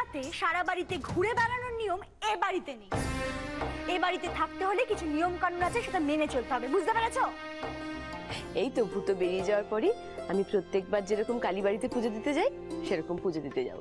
রাতে সারা বাড়িতে ঘুরে বেড়ানোর নিয়ম এ বাড়িতে নেই। এ বাড়িতে থাকতে হলে কিছু নিয়ম কানুন আছে, সেটা মেনে চলতে হবে, বুঝতে পেরেছো? এই তো ভূত বেরিয়ে যাওয়ার পরই আমি প্রত্যেকবার যেরকম কালী বাড়িতে পুজো দিতে যাই সেরকম পুজো দিতে যাব।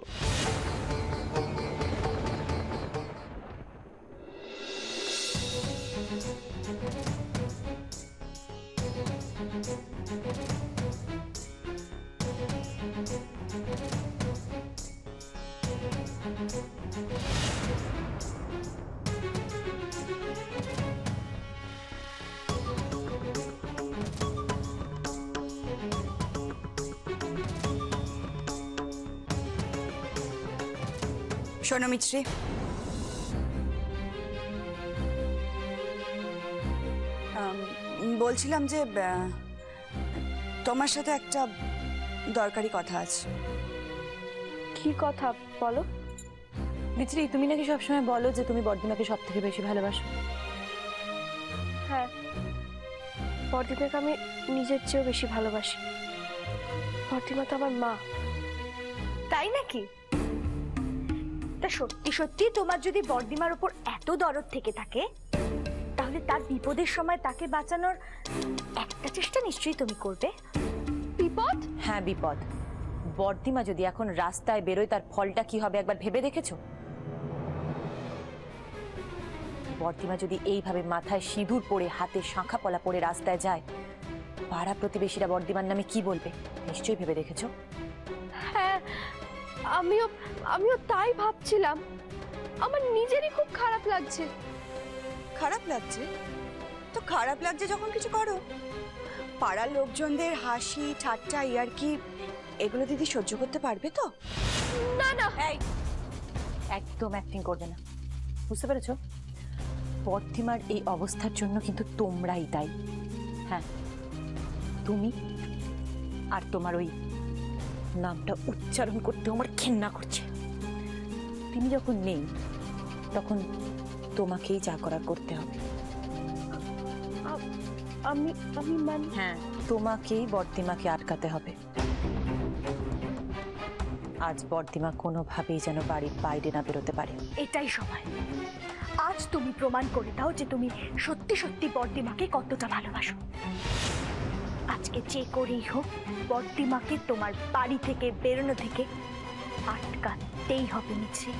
শোনো মিত্রি, বলছিলাম যে তোমার সাথে একটা দরকারি কথা আছে। কি কথা বলো? মিত্রি, তুমি নাকি সবসময় বলো যে তুমি বর্দিমাকে সব থেকে বেশি ভালোবাসো। হ্যাঁ, বর্দিমাকে আমি নিজের চেয়েও বেশি ভালোবাসি। বর্দিমা তো আমার মা। তাই নাকি? তা সত্যি সত্যি তোমার যদি বর্দিমার উপর এত দরদ থেকে থাকে, তাহলে তার বিপদের সময় তাকে বাঁচানোর একটা চেষ্টা নিশ্চয়ই তুমি করবে। বিপদ? হ্যাঁ বিপদ। বর্দিমা যদি এখন রাস্তায় বেরোয় তার ফলটা কি হবে একবার ভেবে দেখেছো? বর্দিমা যদি এইভাবে মাথায় সিঁদুর পরে হাতে শাঁখা পলা পরে রাস্তায় যায়, পাড়া প্রতিবেশীরা বর্দিমার নামে কি বলবে নিশ্চয়ই ভেবে দেখেছো? হ্যাঁ, আমিও তাই ভাবছিলাম। আমার নিজেরই খুব খারাপ লাগছে। খারাপ লাগছে তো খারাপ লাগছে যখন কিছু করো। পাড়ার লোকজনদের হাসি ঠাট্টা ইয়ার্কি এগুলো দিদি সহ্য করতে পারবে তো? না না, এই একদম অ্যাক্টিং করবে না, বুঝতে পেরেছো? বর্দিমার এই অবস্থার জন্য কিন্তু তোমরাই দায়ী। হ্যাঁ, তুমি আর তোমার ওই নামটা উচ্চারণ করতে আমার ঘেন্না করছে। তিনি যখন নেই তখন তোমাকেই যা করার করতে হবে। আমি মানে হ্যাঁ, তোমাকেই বর্দিমাকে আটকাতে হবে। আজ বর্দিমা কোনোভাবেই যেন বাড়ির বাইরে না বেরোতে পারে। এটাই সময়। আজ তুমি প্রমাণ করে দাও যে তুমি সত্যি সত্যি বর্দিমাকে কতটা ভালোবাসো। আজকে যে করেই হোক বর্দিমাকে তোমার বাড়ি থেকে বেরোনো থেকে আটকাতেই হবে মিছরি।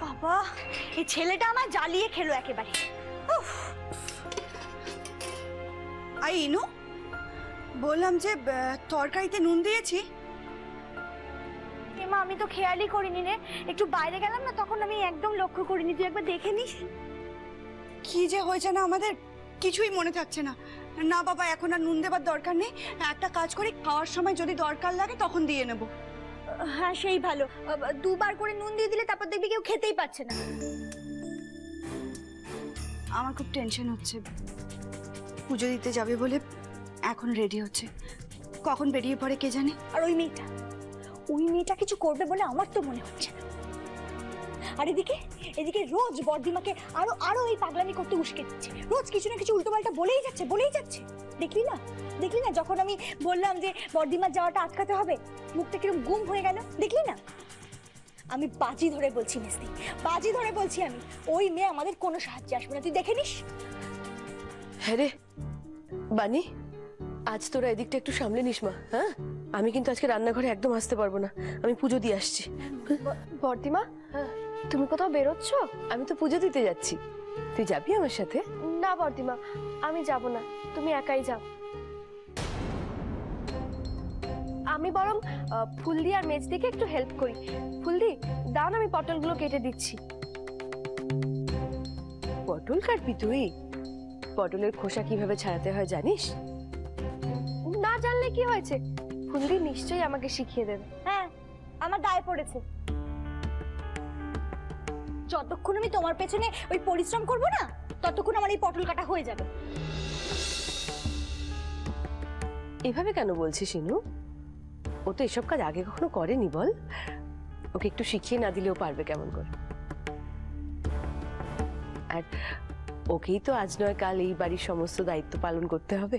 বাবা, এই ছেলেটা আমার জ্বালিয়ে খেলো একেবারে। আই ইনু, বললাম যে তরকারিতে নুন দিয়েছি। মা, আমি তো খেয়ালই করিনি রে, একটু বাইরে গেলাম না তখন আমি একদম লক্ষ্য করিনি, তুই একবার দেখে নিস। কি যে হয়েছে না আমাদের কিছুই মনে থাকছে না। না বাবা, এখন আর নুন দেবার দরকার নেই। একটা কাজ করি, খাওয়ার সময় যদি দরকার লাগে তখন দিয়ে নেব। হ্যাঁ সেই ভালো, দুবার করে নুন দিয়ে দিলে তারপর দেখবি কেউ খেতেই পাচ্ছে না। আমার খুব টেনশন হচ্ছে। পুজো দিতে যাবে বলে এখন রেডি হচ্ছে, কখন বেরিয়ে পড়ে কে জানে। আর ওই মেয়েটা কিছু করবে বলে আমার তো মনে হচ্ছে না। আর এদিকে রোজ বর্দিমাকে আরো এই পাগলামি করতে উস্কে দিচ্ছে, রোজ কিছু না কিছু উল্টোপাল্টা বলেই যাচ্ছে। দেখলি না যখন আমি বললাম যে বর্দিমার যাওয়াটা আটকাতে হবে, মুখটা কিরকম গুম হয়ে গেল, দেখলি না? আমি বাজি ধরে বলছি মিস্তি, বাজি ধরে বলছি আমি, ওই মেয়ে আমাদের কোনো সাহায্যে আসবে না, তুই দেখে নিস। হ্যাঁ রে বানি, আজ তোরা এদিকটা একটু সামলে নিস মা। হ্যাঁ, আমি কিন্তু আজকে রান্নাঘরে একদম আসতে পারবো না, আমি পুজো দিয়ে আসছি। বর্দিমা, তুমি কোথাও বেরোচ্ছ? আমি তো পুজো দিতে যাচ্ছি, তুই যাবি আমার সাথে? না বর্দিমা, আমি যাব না, তুমি একাই যাও। আমি বরং ফুলদি আর মেজদিকে একটু হেল্প করি। ফুলদি, দাও না, আমি পটলগুলো কেটে দিচ্ছি। পটল কাটবি তুই? পটলের খোসা কিভাবে ছাড়াতে হয় জানিস? না জানলে কি হয়েছে, ফুলদি নিশ্চয়ই আমাকে শিখিয়ে দেবে। হ্যাঁ, আমার গায়ে পড়েছে। যতক্ষণ আমি তোমার পেছনে ওই পরিশ্রম করব না, ততক্ষণ আমার এই পটল কাটা হয়ে যাবে। এভাবে কেন বলছিস ইনু? ও তো এসব কাজ আগে কখনো করেনি, বল। ওকে একটু শিখিয়ে না দিলেও পারবে কেমন করে। আর ওকেই তো আজ নয় কাল এই বাড়ির সমস্ত দায়িত্ব পালন করতে হবে।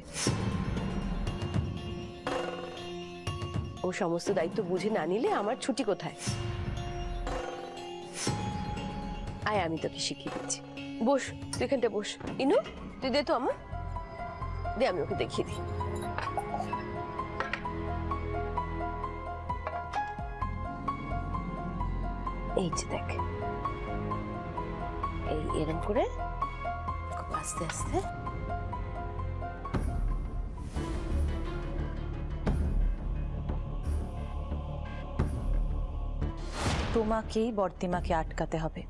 ও সমস্ত দায়িত্ব বুঝে না নিলে আমার ছুটি কোথায়? আয় আমি তোকে শিখিয়ে দিচ্ছি। বস, তুই এখানটা বস। ইনু তুই দে তো আমার, দে আমি ওকে দেখিয়ে দিই। এই যে দেখ, এই এরকম করে খুব আস্তে আস্তে তোমাকেই বর্দিমাকে আটকাতে হবে।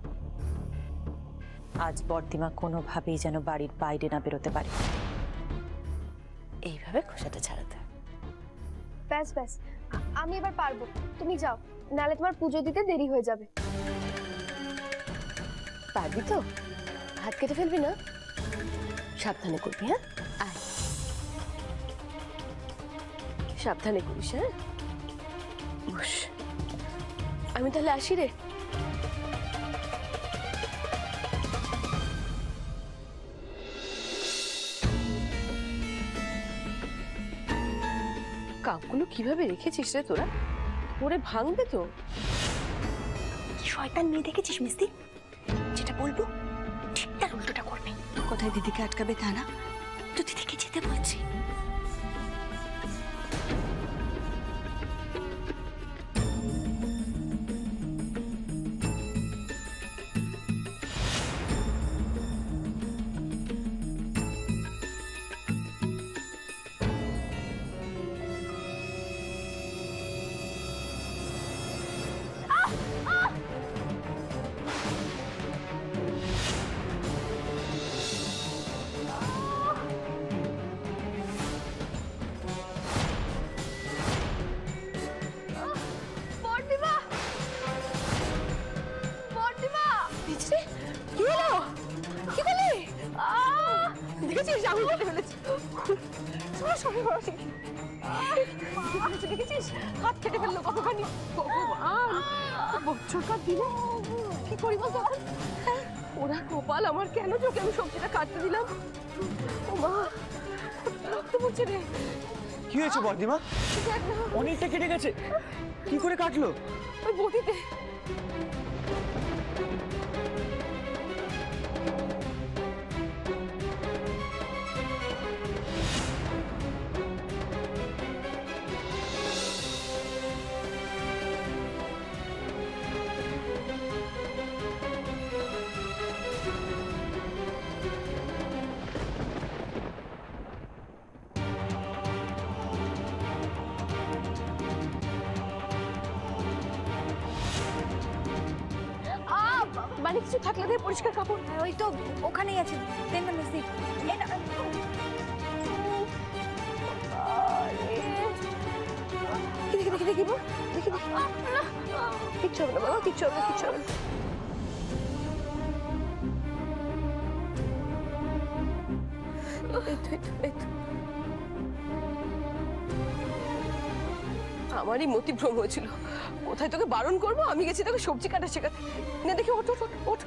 আজ বর্দিমা কোনোভাবেই যেন বাড়ির বাইরে না বেরোতে পারে। এইভাবে খোসাটা ছাড়াতে হবে। ব্যাস ব্যাস, আমি এবার পারবো, তুমি যাও, নালে তোমার পুজো দিতে দেরি হয়ে যাবে। পারবি তো? হাত কেটে ফেলবি না? সাবধানে করবি, হ্যাঁ? আয়, সাবধানে করিস, হ্যাঁ? বস, আমি তাহলে আসি রে। কাপগুলো কিভাবে রেখেছিস রে তোরা? পরে ভাঙবে তো। কি শয়তান মেয়ে দেখেছিস মিস্তি? যেটা বলবো ঠিক তার উল্টোটা করবে। কোথায় দিদিকে আটকাবে তা না, তো দিদিকে যেতে বলছি। বর্দিমা, বর্দিমা, পিছনে কি হলো? কি করলি? দেখেছিস আমি কেটে ফেলেছি। দেখেছিস হাত কেটে ফেললো কতখানি। বছরকার দিনে কি করি বলতো? ওরা কপাল আমার, কেন চোখে আমি সবজিটা কাটতে দিলাম। ও মা, রক্ত পড়ছে রে। কি হয়েছে বর্দিমা? অনেকটা কেটে গেছে, কি করে কাটলো? ওই বটিতে। মানে কিছু থাকলে দে, পরিষ্কার কাপড়। ওই তো ওখানেই আছে, দেন না মিস্তি। এই না, দেখি দেখি দেখি দেখি দেখি, কিচ্ছু হবে না বাবা, কিচ্ছু হবে না, কিচ্ছু হবে না। এই তো এই তো এই তো, আমারই মতিভ্রম হয়েছিল। কোথায় তোকে বারণ করবো, আমি গেছি তোকে সবজি কাটা শেখাতে। না দেখি, ওঠ ওঠ ওঠ।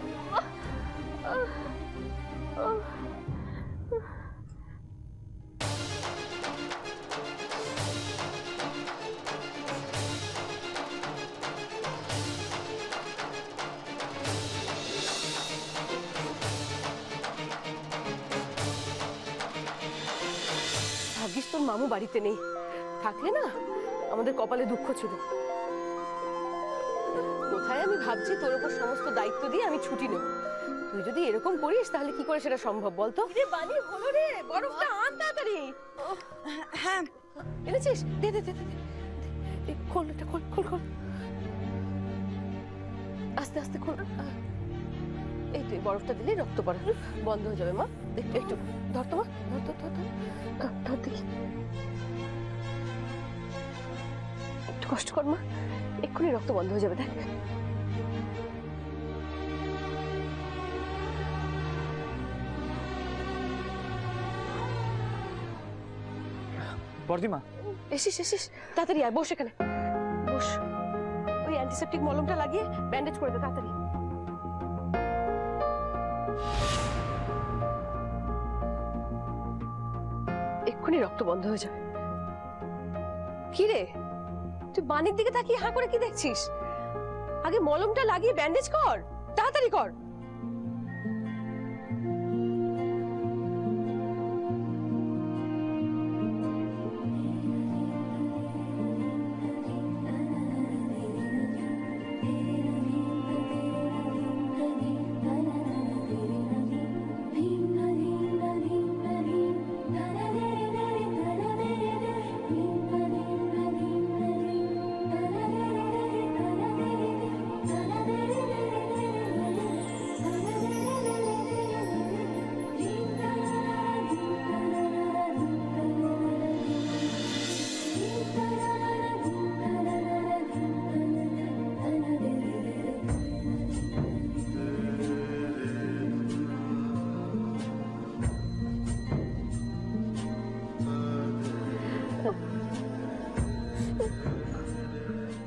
ভাগ্যিস তোর মামু বাড়িতে নেই, থাকলে না আমাদের কপালে দুঃখ ছিল। কোথায় আমি ভাবছি তোর উপর সমস্ত দায়িত্ব দিয়ে আমি ছুটি নেব, তুই যদি এরকম করিস তাহলে কি করে সেটা সম্ভব বলতো? রে বানি হলো রে, বরফটা আন তাড়াতাড়ি। হ্যাঁ এনেছিস? দে দে দে দে, খোল এটা, খোল খোল খোল, আস্তে আস্তে খোল। এই তুই বরফটা দিলে রক্ত পড়া বন্ধ হয়ে যাবে মা। একটু একটু ধর তো মা, ধর ধর ধর ধর ধর দেখি, একটু কষ্ট কর মা, এক্ষুনি রক্ত বন্ধ হয়ে যাবে। দেখ বর্দিমা, এসিস এসিস, তাড়াতাড়ি আয়, বস এখানে বস। ওই অ্যান্টিসেপটিক মলমটা লাগিয়ে ব্যান্ডেজ করে দে তাড়াতাড়ি। এক্ষুনি রক্ত বন্ধ হয়ে যাবে। কি রে, তুই বাণীর দিকে তাকিয়ে হাঁ করে কি দেখছিস? আগে মলমটা লাগিয়ে ব্যান্ডেজ কর, তাড়াতাড়ি কর।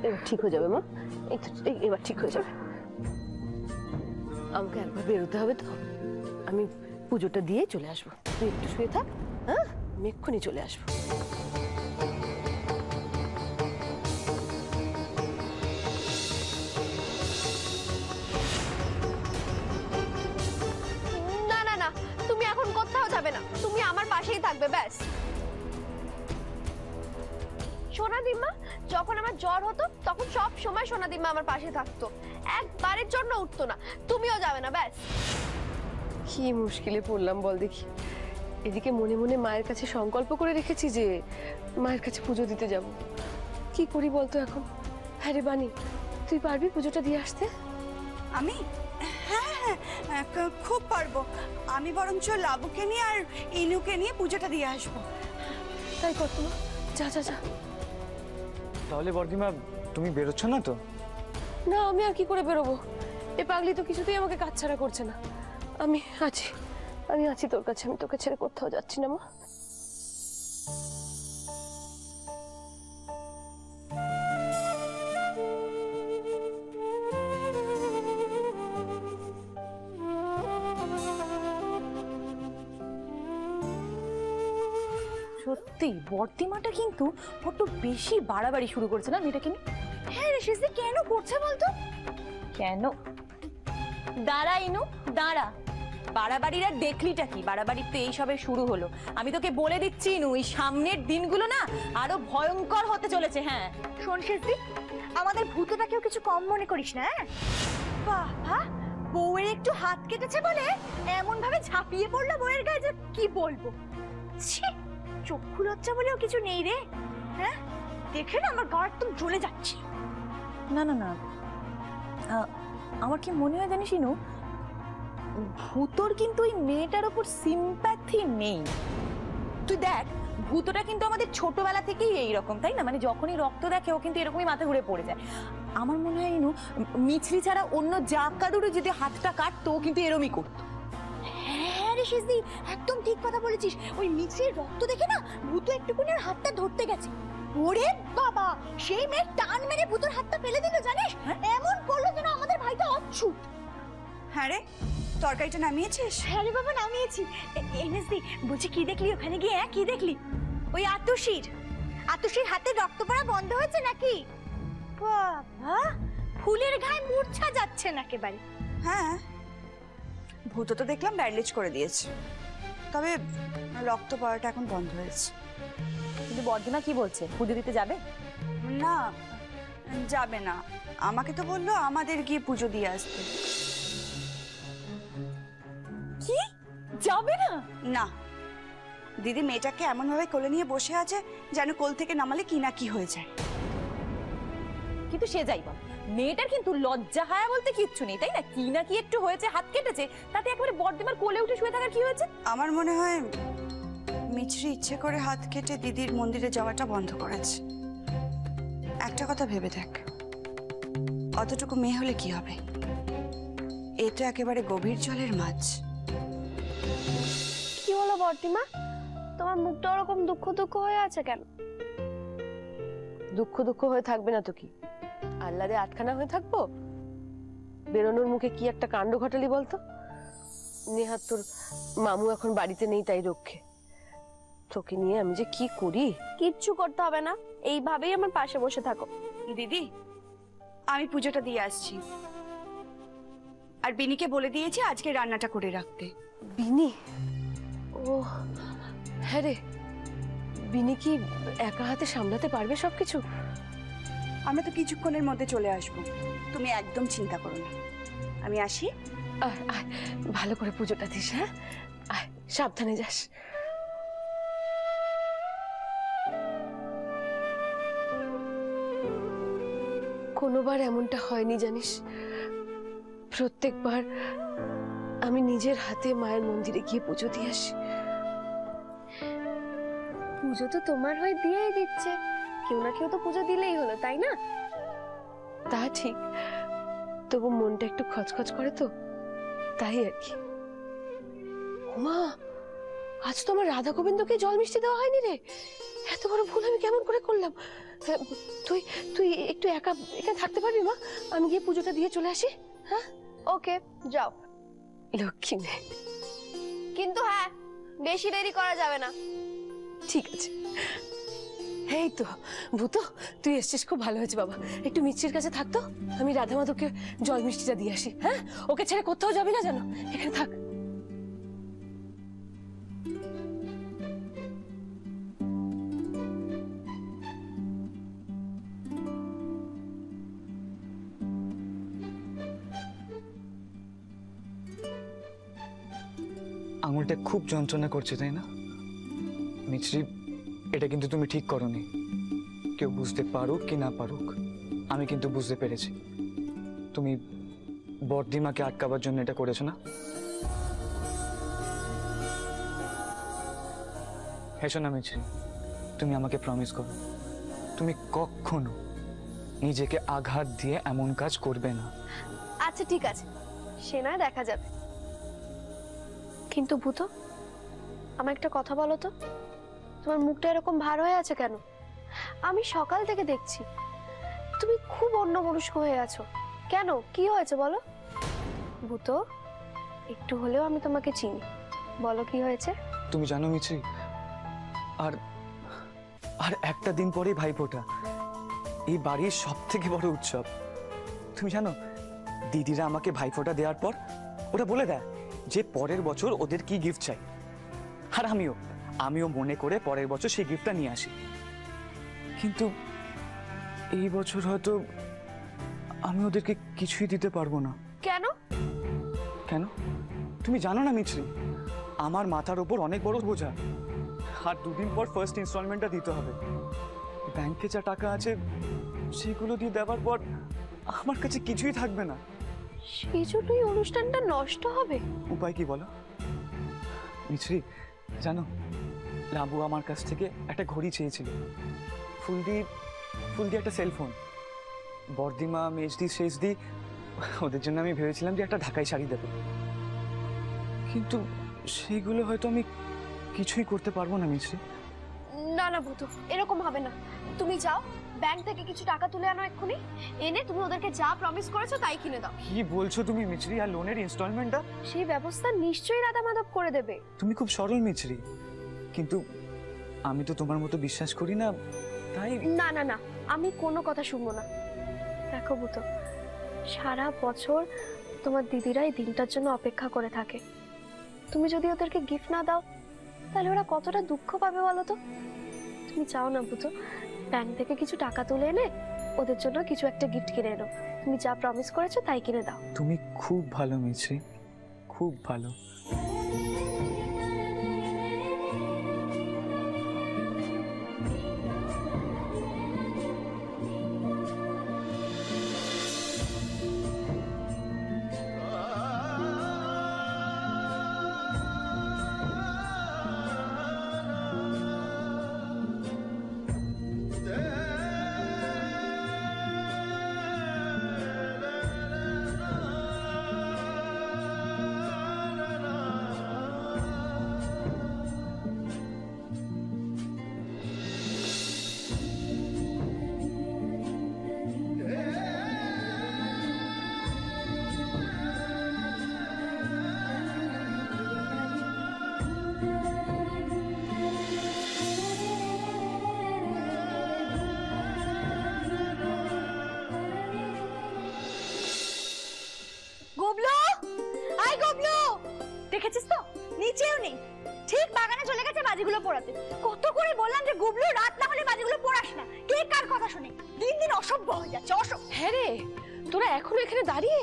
এবার ঠিক হয়ে যাবে মা, এবার ঠিক হয়ে যাবে। আমাকে একবার বেরোতে হবে তো, আমি পুজোটা দিয়ে চলে আসবো। তুই একটু শুয়ে থাক, হ্যাঁ, আমি এক্ষুনি চলে আসবো। না না না, তুমি এখন কোথাও যাবে না, তুমি আমার পাশেই থাকবে ব্যাস। সোনাদিম্মা, যখন আমার জ্বর হতো তখন সব সময় সোনাদিম্মা আমার পাশে থাকতো, একবারের জন্য উঠতো না। তুমিও যাবে না ব্যাস। কি মুশকিলে পড়লাম বল দেখি। এদিকে মনে মনে মায়ের কাছে সংকল্প করে রেখেছি যে মায়ের কাছে পুজো দিতে যাব। কি করি বলতো এখন? হ্যাঁ রে বানি, তুই পারবি পুজোটা দিয়ে আসতে? আমি? হ্যাঁ হ্যাঁ, খুব পারবো। আমি বরঞ্চ লাবুকে নিয়ে আর ইনুকে নিয়ে পুজোটা দিয়ে আসবো। তাই কর তো, যা যা যা। তাহলে বর্দিমা তুমি বেরোচ্ছ না তো? না, আমি আর কি করে বেরোবো? এ পাগলি তো কিছুতেই আমাকে কাজ ছাড়া করছে না। আমি আছি তোর কাছে, আমি তোকে ছেড়ে কোথাও যাচ্ছি না মা। সত্যি বর্দিমাটা কিন্তু বড্ড বেশি বাড়াবাড়ি শুরু করেছে না মেয়েটাকে নিয়ে। হ্যাঁ রে শেষে কেন করছে বলতো? কেন? দাঁড়া ইনু, দাঁড়া। বাড়াবাড়ির আর দেখলিটা কি? বাড়াবাড়ির তো এইসবের শুরু হলো। আমি তোকে বলে দিচ্ছি ইনু, এই সামনের দিনগুলো না আরো ভয়ঙ্কর হতে চলেছে। হ্যাঁ শোন শেষদি, আমাদের ভূতটাকেও কিছু কম মনে করিস না। বাবা, বউয়ের একটু হাত কেটেছে বলে এমন ভাবে ঝাঁপিয়ে পড়লো বউয়ের গায়ে যে কি বলবো। ছি, চক্ষু লজ্জা বলেও কিছু নেই রে। হ্যাঁ, দেখে না আমার গা একদম জ্বলে যাচ্ছে। না না না, আমার কি মনে হয় জানিস ইনু, ভূতর কিন্তু ওই মেয়েটার উপর সিম্প্যাথি নেই। তুই দেখ, ভূতটা কিন্তু আমাদের ছোটবেলা থেকেই এইরকম, তাই না? মানে যখনই রক্ত দেখে ও কিন্তু এরকমই মাথা ঘুরে পড়ে যায়। আমার মনে হয় ইনু, মিছরি ছাড়া অন্য যা কারুরও যদি হাতটা কাটতো ও কিন্তু এরমই করতো। হ্যাঁ রে শেষদি, একদম ঠিক কথা বলেছিস। ওই মিছরির রক্ত দেখে না ভূত একটুকুনি ওর হাতটা ধরতে গেছে। ওরে বাবা, সেই মেয়ে টান মেরে ভূতের হাতটা ফেলে দিল জানিস? এমন করলো যেন আমাদের ভাইটা অচ্ছুত। হ্যাঁ রে, তরকারিটা নামিয়েছিস? হ্যাঁ রে বাবা, নামিয়েছি। এনএসদি, বলছি কি দেখলি ওখানে গিয়ে? হ্যাঁ, কি দেখলি? ওই আতুশির হাতে রক্ত পড়া বন্ধ হয়েছে নাকি? বাবা, ফুলের গায়ে মূর্ছা যাচ্ছে না একেবারে। হ্যাঁ, ভূত তো দেখলাম ব্যান্ডেজ করে দিয়েছে, তবে রক্ত পড়াটা এখন বন্ধ হয়েছে। কিন্তু বর্দিমা কি বলছে, পুজো দিতে যাবে? না, যাবে না। আমাকে তো বললো আমাদের গিয়ে পুজো দিয়ে আসতে। কি, যাবে না? না, দিদি মেয়েটাকে এমন ভাবে কোলে নিয়ে বসে আছে যেন কোল থেকে নামালে কি না কি হয়ে যায়। কিন্তু সে যাই বল, মেয়েটার কিন্তু লজ্জা হায়া বলতে কিচ্ছু নেই, তাই না? কি না কি একটু হয়েছে, হাত কেটেছে, তাতে একেবারে বর্দিমার কোলে উঠে শুয়ে থাকার কি হয়েছে? আমার মনে হয় মিছরি ইচ্ছে করে হাত কেটে দিদির মন্দিরে যাওয়াটা বন্ধ করেছে। একটা কথা ভেবে দেখ, অতটুকু মেয়ে হলে কি হবে? এ তো একেবারে গভীর জলের মাছ। কি হলো বর্দিমা, তোমার মুখটা ওরকম দুঃখ দুঃখ হয়ে আছে কেন? দুঃখ হয়ে থাকবে না তো কি, আহ্লাদে আটখানা হয়ে থাকবো? বেরোনোর মুখে কি একটা কাণ্ড ঘটালি বলতো? নেহাত তোর মামু এখন বাড়িতে নেই তাই রক্ষে। তোকে নিয়ে আমি যে কি করি। কিচ্ছু করতে হবে না, এইভাবেই আমার পাশে বসে থাকো। দিদি আমি পুজোটা দিয়ে আসছি, আর বিনিকে বলে দিয়েছি আজকে রান্নাটা করে রাখতে। বিনি? ও হ্যাঁ রে, বিনি কি একা হাতে সামলাতে পারবে সবকিছু? আমরা তো কিছুক্ষণের মধ্যে চলে আসবো, তুমি একদম চিন্তা করো না। আমি আসি। আয়, আয়, ভালো করে পুজোটা দিস। হ্যাঁ, আয়, সাবধানে যাস। কোনোবার এমনটা হয়নি জানিস, প্রত্যেকবার আমি নিজের হাতে মায়ের মন্দিরে গিয়ে পুজো দিয়ে আসি। পুজো তো তোমার হয়ে দিয়েই দিচ্ছে, কেউ না কেউ তো পুজো দিলেই হলো, তাই না? তা ঠিক, তবু মনটা একটু খচখচ করে তো, তাই আর কি। মা, আজ তো আমার রাধা গোবিন্দকে জল মিষ্টি দেওয়া হয়নি রে। এত বড় ভুল আমি কেমন করে করলাম? তুই তুই একটু একা একা থাকতে পারবি মা? আমি গিয়ে পুজোটা দিয়ে চলে আসি। হ্যাঁ, ওকে, যাও। লক্ষ্মী মেয়ে। কিন্তু হ্যাঁ, বেশি দেরি করা যাবে না। ঠিক আছে। এই তো ভূতো, তুই এসছিস, খুব ভালো হয়েছে বাবা। একটু মিষ্টির কাছে থাকতো, আমি রাধা মাধবকে জল মিষ্টিটা দিয়ে আসি। হ্যাঁ, ওকে ছেড়ে কোথাও যাবি না জানো, এখানে থাক। আঙুলটা খুব যন্ত্রণা করছে তাই না মিছরি? এটা কিন্তু তুমি ঠিক করোনি। কেউ বুঝতে পারুক কি না পারুক, আমি কিন্তু বুঝতে পেরেছি তুমি বর্দিমাকে আটকাবার জন্য এটা করেছো না। হেসো না মিছরি, তুমি আমাকে প্রমিস করো তুমি কখনো নিজেকে আঘাত দিয়ে এমন কাজ করবে না। আচ্ছা ঠিক আছে, সে নয় দেখা যাবে। কিন্তু ভূতো, আমার একটা কথা বলো তো, তোমার মুখটা এরকম ভার হয়ে আছে কেন? আমি সকাল থেকে দেখছি তুমি খুব অন্যমনস্ক হয়ে আছো কেন? কি হয়েছে বলো? ভূতো, একটু হলেও আমি তোমাকে চিনি, বলো কি হয়েছে? তুমি জানো মিছরি, আর আর একটা দিন পরেই ভাইফোঁটা, এই বাড়ির সব থেকে বড় উৎসব। তুমি জানো দিদিরা আমাকে ভাইফোঁটা দেওয়ার পর ওরা বলে দেয় যে পরের বছর ওদের কি গিফট চাই, আর আমিও মনে করে পরের বছর সেই গিফটটা নিয়ে আসি। কিন্তু এই বছর হয়তো আমি ওদেরকে কিছুই দিতে পারবো না। কেন? কেন তুমি জানো না মিছরি, আমার মাথার উপর অনেক বড় বোঝা, আর দুদিন পর ফার্স্ট ইনস্টলমেন্টটা দিতে হবে। ব্যাংকে যা টাকা আছে সেগুলো দিয়ে দেওয়ার পর আমার কাছে কিছুই থাকবে না। সেই জন্যই অনুষ্ঠানটা নষ্ট হবে। উপায় কি বলো মিছরি? জানো লাবু আমার কাছ থেকে একটা ঘড়ি চেয়েছিল, ফুলদি একটা সেলফোন, বর্দিমা মেজদি শেষদি ওদের জন্য আমি ভেবেছিলাম যে একটা ঢাকাই শাড়ি দেবো, কিন্তু সেইগুলো হয়তো আমি কিছুই করতে পারবো না মিছরি। না না ভূতো, এরকম হবে না। তুমি যাও, ব্যাংক থেকে কিছু টাকা তুলে আনো এক্ষুনি, এনে তুমি ওদেরকে যা প্রমিস করেছো তাই কিনে দাও। কি বলছো তুমি মিছরি? আর লোনের ইনস্টলমেন্টটা? সেই ব্যবস্থা নিশ্চয়ই রাধা মাধব করে দেবে। তুমি খুব সরল মিছরি, কিন্তু আমি তো তোমার মতো বিশ্বাস করি না, তাই। না না না, আমি কোনো কথা শুনবো না। দেখো ভূতো, সারা বছর তোমার দিদিরা এই দিনটার জন্য অপেক্ষা করে থাকে। তুমি যদি ওদেরকে গিফট না দাও তাহলে ওরা কতটা দুঃখ পাবে বলো তো? তুমি চাও না ভূতো, ব্যাংক থেকে কিছু টাকা তুলে এনে ওদের জন্য কিছু একটা গিফট কিনে এনো। তুমি যা প্রমিস করেছো তাই কিনে দাও। তুমি খুব ভালো মিছরি, খুব ভালো। দেখেছিস তো? নিচেও নেই, ঠিক বাগানে চলে গেছে বাজিগুলো পোড়াতে। কত করে বললাম যে গুবলু রাত না হলে বাজিগুলো পোড়াস না, কে কার কথা শুনে? দিন দিন অসভ্য হয়ে যাচ্ছে, অসভ্য। হ্যাঁ রে, তোরা এখনো এখানে দাঁড়িয়ে?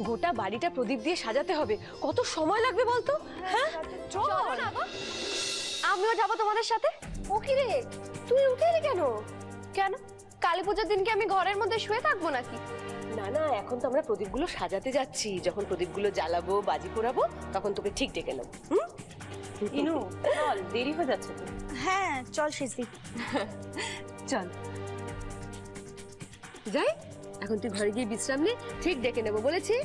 গোটা বাড়িটা প্রদীপ দিয়ে সাজাতে হবে, কত সময় লাগবে বলতো? হ্যাঁ চল। আমিও যাবো তোমাদের সাথে। ও কি রে, তুই উঠে এলি কেন? কেন, কালী পুজোর দিনকে আমি ঘরের মধ্যে শুয়ে থাকবো নাকি? না না, এখন তো আমরা প্রদীপগুলো সাজাতে যাচ্ছি, যখন প্রদীপগুলো জ্বালাবো বাজি পোড়াবো তখন তোকে ঠিক ডেকে নেবো। ইনু চল, দেরি হয়ে যাচ্ছে তো। হ্যাঁ চল সিসি, চল যাই, এখন তুই ঘরে গিয়ে বিশ্রাম নে, ঠিক ডেকে নেবো বলেছি।